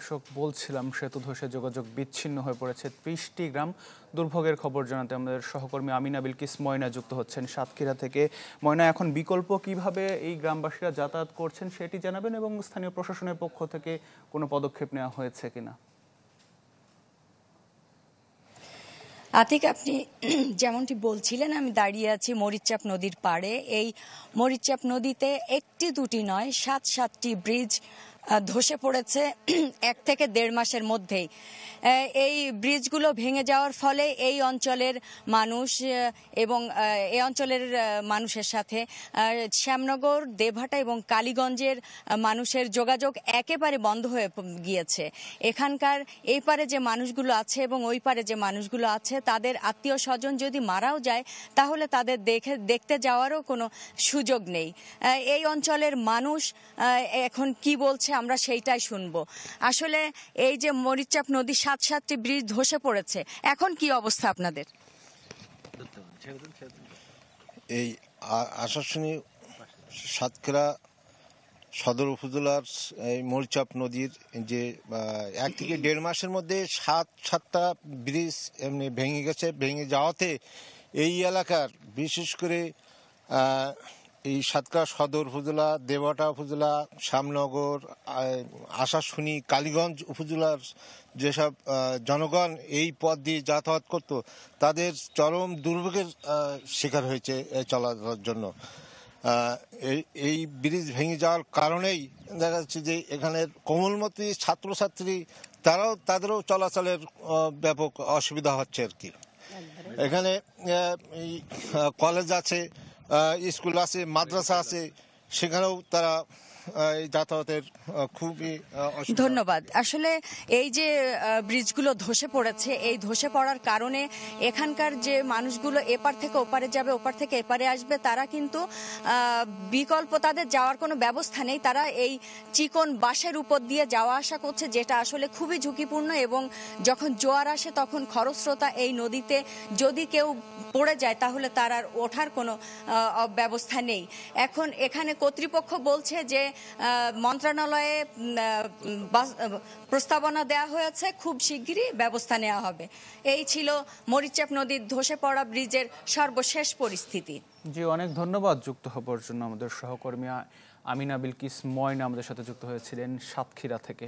দর্শক বলছিলাম সেতু ধসে যোগাযোগ বিচ্ছিন্ন হয়ে পড়েছে ৩০টি গ্রাম। দুর্ভোগের খবর জানাতে আমাদের সহকর্মী আমিনা বিলকিস ময়না যুক্ত হচ্ছেন সাতক্ষীরা থেকে। ময়না, এখন বিকল্প কিভাবে এই গ্রামবাসীরা যাতায়াত করছেন সেটি জানাবেন এবং স্থানীয় প্রশাসনের পক্ষ থেকে কোনো পদক্ষেপ নেওয়া হয়েছে কিনা। আতিক, আপনি যেমনটি বলছিলেন, আমি দাঁড়িয়ে আছি মরিচচাপ নদীর পাড়ে। এই মরিচচাপ নদীতে একটি দুটি নয়, ৭টি ব্রিজ ধসে পড়েছে ১ থেকে ১.৫ মাসের মধ্যেই। এই ব্রিজগুলো ভেঙে যাওয়ার ফলে এই অঞ্চলের মানুষ এবং এই অঞ্চলের মানুষের সাথে শ্যামনগর, দেবহাটা এবং কালীগঞ্জের মানুষের যোগাযোগ একেবারে বন্ধ হয়ে গিয়েছে। এখানকার এই পারে যে মানুষগুলো আছে এবং ওই পারে যে মানুষগুলো আছে, তাদের আত্মীয় স্বজন যদি মারাও যায় তাহলে তাদের দেখতে যাওয়ারও কোনো সুযোগ নেই। এই অঞ্চলের মানুষ এখন কি বলছে আমরা সেইটাই শুনবো। আসলে এই যে মরিচচাপ নদী ৭টি ব্রিজ ধসে পড়েছে, এখন কি অবস্থা আপনাদের? এই আশাশুনি সাতক্ষীরা সদর উপজেলার এই মরিচচাপ নদীর যে ১ থেকে ১.৫ মাসের মধ্যে সাতটা ব্রিজ এমনি ভেঙে গেছে। ভেঙে যাওয়াতে এই এলাকার বিশেষ করে এই সাতক্ষীরা সদর উপজেলা, দেবহাটা উপজেলা, শ্যামনগর, আশাশুনি, কালীগঞ্জ উপজেলার যেসব জনগণ এই পথ দিয়ে যাতায়াত করত, তাদের চরম দুর্ভোগের শিকার হয়েছে চলার জন্য। এই ব্রিজ ভেঙে যাওয়ার কারণেই দেখা যাচ্ছে যে এখানের কোমলমতি ছাত্রছাত্রী তাদেরও চলাচলের ব্যাপক অসুবিধা হচ্ছে আর কি। এখানে কলেজ আছে, স্কুল আছে, মাদ্রাসা আছে, সেখানেও তারা যাতায়াতের খুবই ধন্যবাদ। আসলে এই যে ব্রিজগুলো ধসে পড়েছে, এই ধসে পড়ার কারণে এখানকার যে মানুষগুলো এপার থেকে ওপারে যাবে, ওপার থেকে এপারে আসবে, তারা কিন্তু বিকল্প তাদের যাওয়ার কোনো ব্যবস্থা নেই। তারা এই চিকন বাঁশের উপর দিয়ে যাওয়া আসা করছে, যেটা আসলে খুবই ঝুঁকিপূর্ণ এবং যখন জোয়ার আসে তখন খরস্রোতা এই নদীতে যদি কেউ পড়ে যায় তাহলে তার আর ওঠার কোনো ব্যবস্থা নেই। এখন এখানে কর্তৃপক্ষ বলছে যে মন্ত্রণালয়ে প্রস্তাবনা দেওয়া হয়েছে, খুব শিগগিরই ব্যবস্থা নেওয়া হবে। এই ছিল মরিচচাপ নদীর ধসে পড়া ব্রিজের সর্বশেষ পরিস্থিতি। জি, অনেক ধন্যবাদ যুক্ত হবার জন্য। আমাদের সহকর্মী আমিনা বিলকিস ময়না আমাদের সাথে যুক্ত হয়েছিলেন সাতক্ষীরা থেকে।